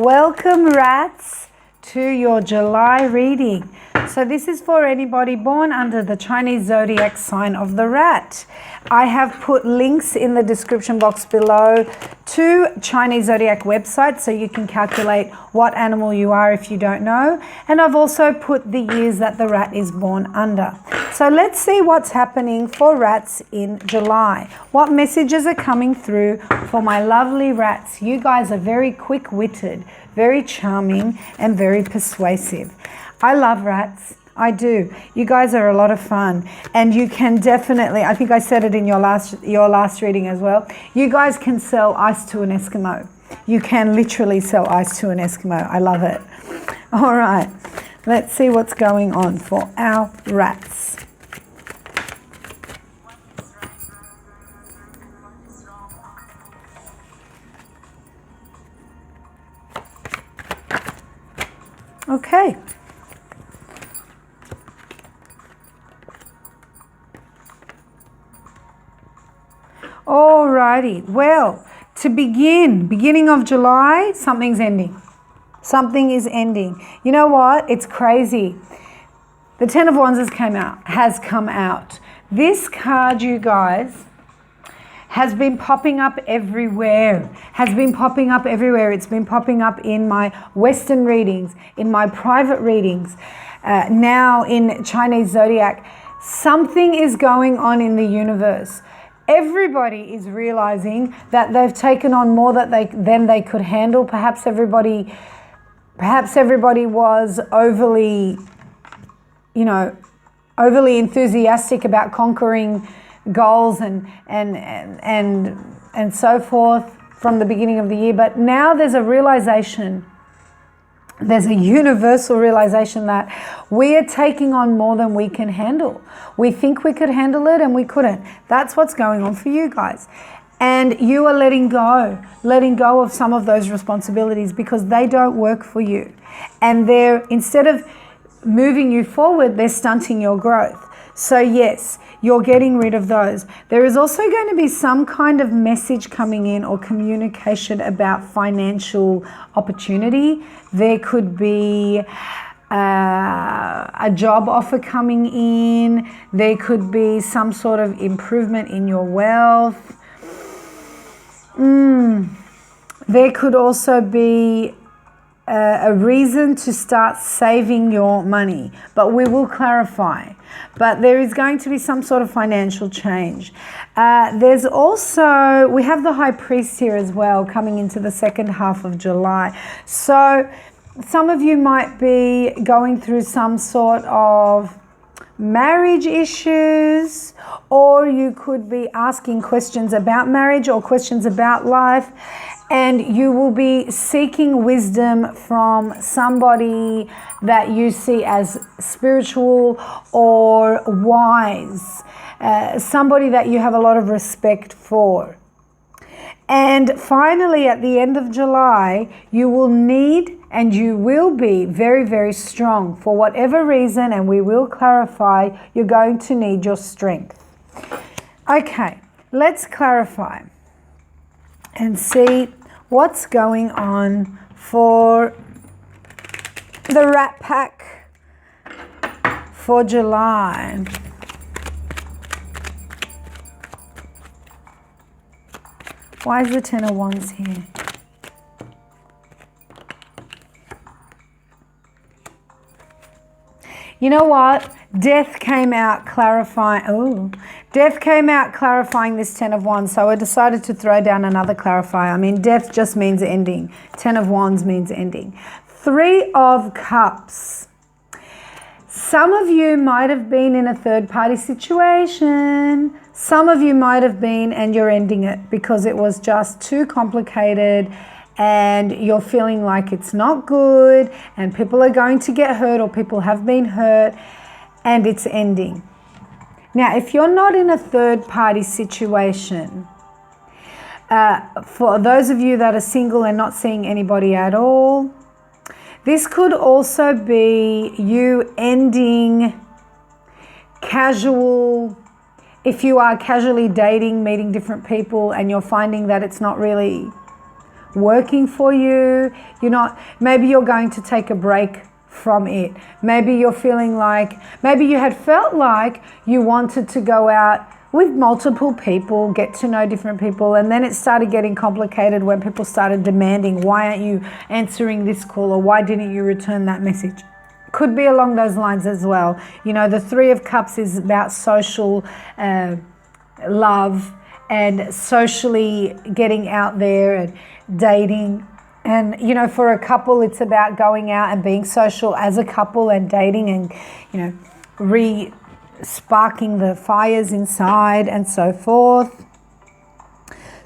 Welcome, rats, to your July reading. So this is for anybody born under the Chinese zodiac sign of the rat. I have put links in the description box below to Chinese zodiac websites so you can calculate what animal you are if you don't know. And I've also put the years that the rat is born under. So let's see what's happening for rats in July. What messages are coming through for my lovely rats? You guys are very quick-witted, very charming, and very persuasive. I love rats. I do. You guys are a lot of fun, and you can definitely, I think I said it in your last reading as well, you guys can sell ice to an Eskimo. You can literally sell ice to an Eskimo. I love it. All right, let's see what's going on for our rats. Okay. Alrighty, well, to beginning of July, something's ending. Something is ending. You know what? It's crazy. The Ten of Wands has come out. This card, you guys, has been popping up everywhere. It's been popping up in my Western readings, in my private readings, now in Chinese zodiac. Something is going on in the universe. Everybody is realizing that they've taken on more than they could handle. Perhaps everybody was overly enthusiastic about conquering goals and so forth from the beginning of the year. But now there's a realization. There's a universal realization that we are taking on more than we can handle. We think we could handle it and we couldn't. That's what's going on for you guys. And you are letting go of some of those responsibilities because they don't work for you. And instead of moving you forward, they're stunting your growth. So yes, you're getting rid of those. There is also going to be some kind of message coming in or communication about financial opportunity. There could be a job offer coming in. There could be some sort of improvement in your wealth. There could also be a reason to start saving your money, but we will clarify. But there is going to be some sort of financial change. There's also, we have the High Priest here as well coming into the second half of July. So some of you might be going through some sort of marriage issues, or you could be asking questions about marriage or questions about life. And you will be seeking wisdom from somebody that you see as spiritual or wise, somebody that you have a lot of respect for. And finally, at the end of July, you will need and you will be very, very strong for whatever reason, and we will clarify, you're going to need your strength. Okay, let's clarify and see what's going on for the Rat Pack for July. Why is the Ten of Wands here? You know what? Death came out clarifying. Death came out clarifying this Ten of Wands. So I decided to throw down another clarifier. I mean, death just means ending. Ten of Wands means ending. Three of Cups. Some of you might have been in a third-party situation. Some of you might have been, and you're ending it because it was just too complicated and you're feeling like it's not good and people are going to get hurt or people have been hurt and it's ending. Now, if you're not in a third-party situation, for those of you that are single and not seeing anybody at all, this could also be you ending casual. If you are casually dating, meeting different people, and you're finding that it's not really working for you. Maybe you're going to take a break from it. Maybe you're feeling like, maybe you had felt like you wanted to go out with multiple people, get to know different people, and then it started getting complicated when people started demanding, why aren't you answering this call, or why didn't you return that message? Could be along those lines as well. The Three of Cups is about social love and socially getting out there and dating. And, for a couple, it's about going out and being social as a couple and dating and, sparking the fires inside and so forth.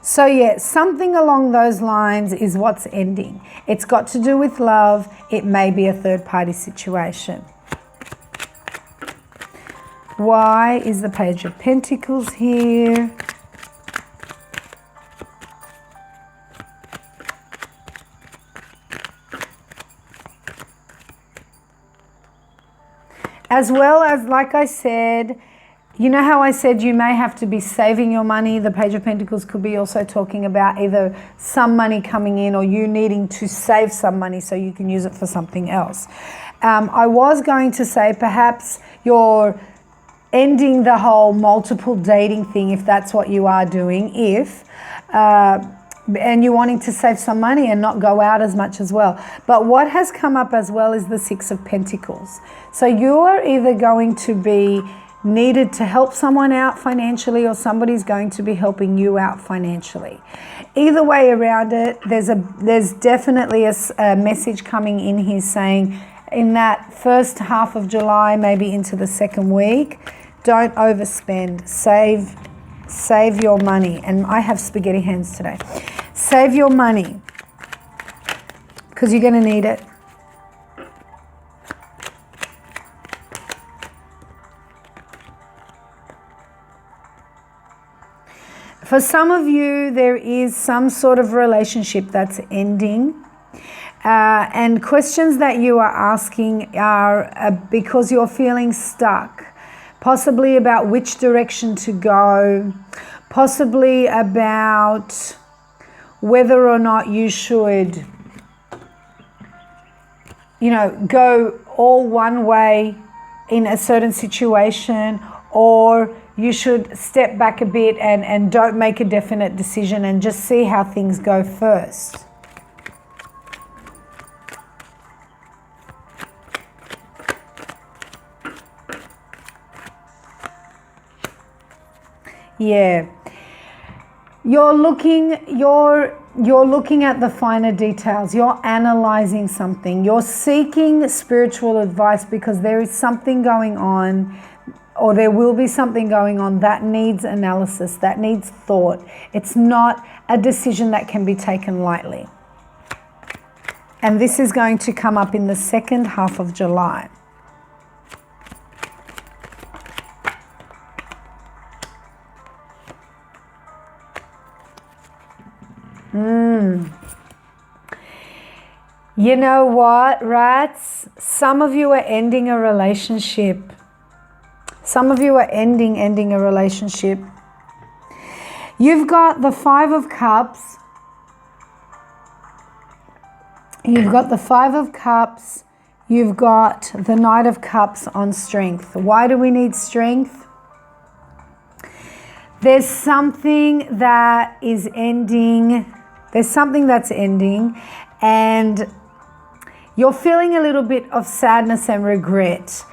So yeah, something along those lines is what's ending. It's got to do with love. It may be a third-party situation. Why is the Page of Pentacles here? As well as, like I said, you know how I said you may have to be saving your money? The Page of Pentacles could be also talking about either some money coming in or you needing to save some money so you can use it for something else. I was going to say perhaps you're ending the whole multiple dating thing if that's what you are doing, and you're wanting to save some money and not go out as much as well. But what has come up as well is the Six of Pentacles. So you're either going to be needed to help someone out financially or somebody's going to be helping you out financially. Either way around it, there's definitely a message coming in here saying in that first half of July, maybe into the second week, don't overspend. Save your money. And I have spaghetti hands today. Save your money because you're going to need it. For some of you, there is some sort of relationship that's ending. And questions that you are asking are because you're feeling stuck. Possibly about which direction to go, possibly about whether or not you should, go all one way in a certain situation, or you should step back a bit and don't make a definite decision and just see how things go first. Yeah, you're looking at the finer details. You're analyzing something. You're seeking spiritual advice because there is something going on, or there will be something going on that needs analysis, that needs thought. It's not a decision that can be taken lightly. And this is going to come up in the second half of July. You know what, rats? Some of you are ending a relationship. Some of you are ending a relationship. You've got the Five of Cups. You've got the Five of Cups. You've got the Knight of Cups on strength. Why do we need strength? There's something that is ending. There's something that's ending, and you're feeling a little bit of sadness and regret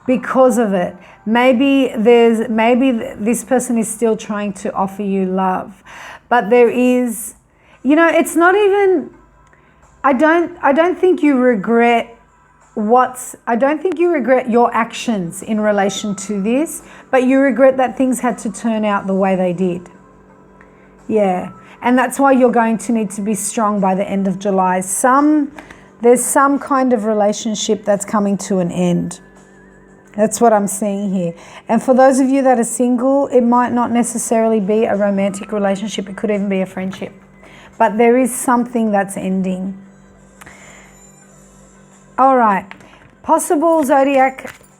because of it. Maybe this person is still trying to offer you love, but there is, it's not even. I don't think you regret your actions in relation to this, but you regret that things had to turn out the way they did. Yeah. And that's why you're going to need to be strong by the end of July. There's some kind of relationship that's coming to an end. That's what I'm seeing here. And for those of you that are single, it might not necessarily be a romantic relationship. It could even be a friendship. But there is something that's ending. All right. Possible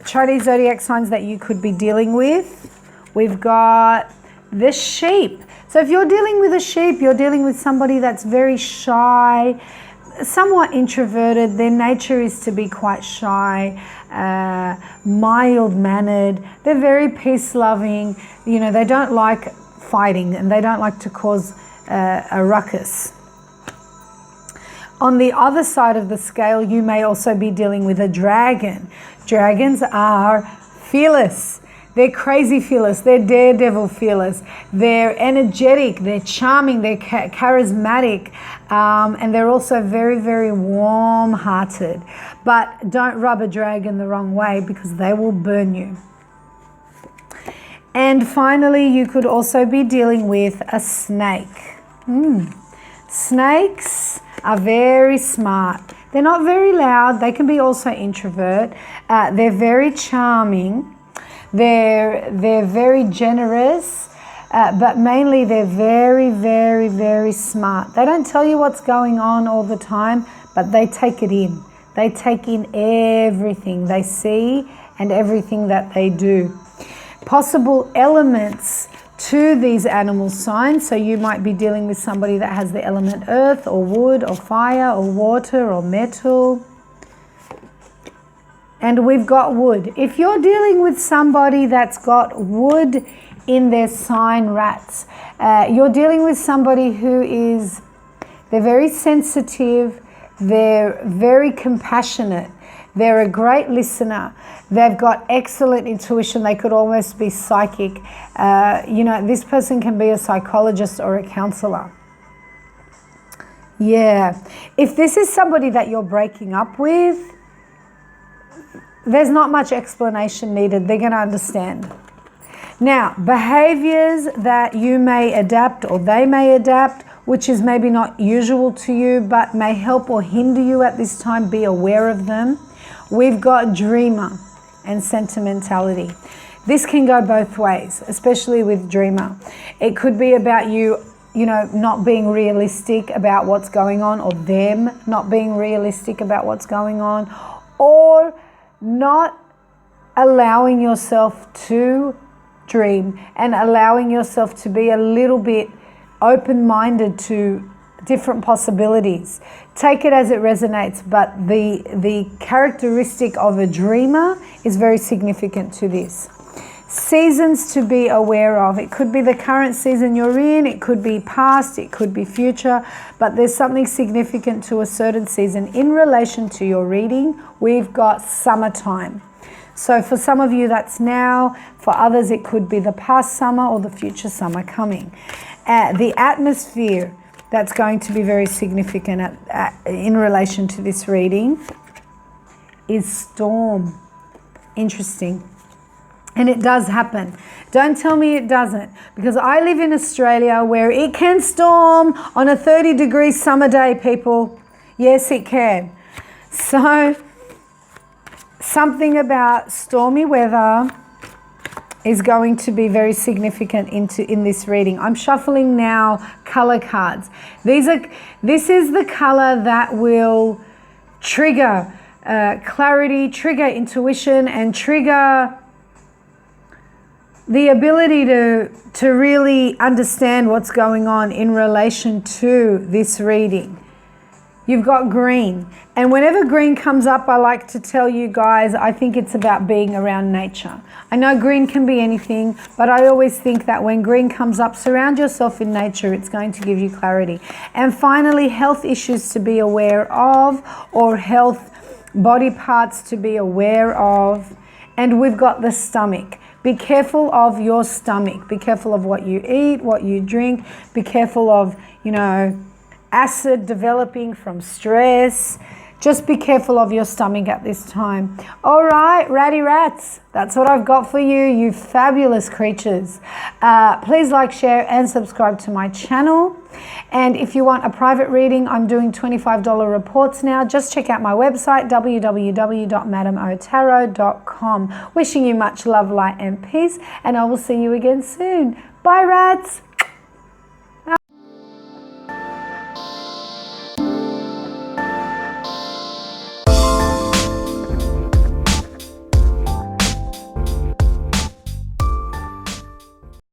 Chinese zodiac signs that you could be dealing with. We've got the sheep. So if you're dealing with a sheep, you're dealing with somebody that's very shy, somewhat introverted. Their nature is to be quite shy, mild-mannered. They're very peace-loving. You know, they don't like fighting and they don't like to cause a ruckus. On the other side of the scale, you may also be dealing with a dragon. Dragons are fearless. They're crazy fearless. They're daredevil fearless. They're energetic. They're charming. They're charismatic. And they're also very, very warm-hearted. But don't rub a dragon the wrong way because they will burn you. And finally, you could also be dealing with a snake. Snakes are very smart. They're not very loud. They can be also introvert. They're very charming. They're very generous, but mainly they're very, very, very smart. They don't tell you what's going on all the time, but they take it in. They take in everything they see and everything that they do. Possible elements to these animal signs. So you might be dealing with somebody that has the element earth or wood or fire or water or metal. And we've got wood. If you're dealing with somebody that's got wood in their sign, rats, you're dealing with somebody who is, they're very sensitive, they're very compassionate, they're a great listener, they've got excellent intuition, they could almost be psychic. You know, this person can be a psychologist or a counselor. Yeah. If this is somebody that you're breaking up with, there's not much explanation needed. They're going to understand. Now, behaviors that you may adapt or they may adapt, which is maybe not usual to you, but may help or hinder you at this time, be aware of them. We've got dreamer and sentimentality. This can go both ways, especially with dreamer. It could be about you know, not being realistic about what's going on, or them not being realistic about what's going on, or not allowing yourself to dream and allowing yourself to be a little bit open-minded to different possibilities. Take it as it resonates, but the characteristic of a dreamer is very significant to this. Seasons to be aware of. It could be the current season you're in, it could be past, it could be future, but there's something significant to a certain season. In relation to your reading, we've got summertime. So for some of you that's now, for others it could be the past summer or the future summer coming. The atmosphere that's going to be very significant in relation to this reading is storm. Interesting. And it does happen. Don't tell me it doesn't, because I live in Australia where it can storm on a 30-degree summer day, people. Yes, it can. So something about stormy weather is going to be very significant in this reading. I'm shuffling now color cards. This is the color that will trigger clarity, trigger intuition, and trigger the ability to really understand what's going on in relation to this reading. You've got green. And whenever green comes up, I like to tell you guys, I think it's about being around nature. I know green can be anything, but I always think that when green comes up, surround yourself in nature. It's going to give you clarity. And finally, health issues to be aware of, or health body parts to be aware of. And we've got the stomach. Be careful of your stomach. Be careful of what you eat, what you drink. Be careful of, you know, acid developing from stress. Just be careful of your stomach at this time. All right, ratty rats, that's what I've got for you, you fabulous creatures. Please like, share, and subscribe to my channel. And if you want a private reading, I'm doing $25 reports now. Just check out my website, www.madameotarot.com. Wishing you much love, light, and peace, and I will see you again soon. Bye, rats.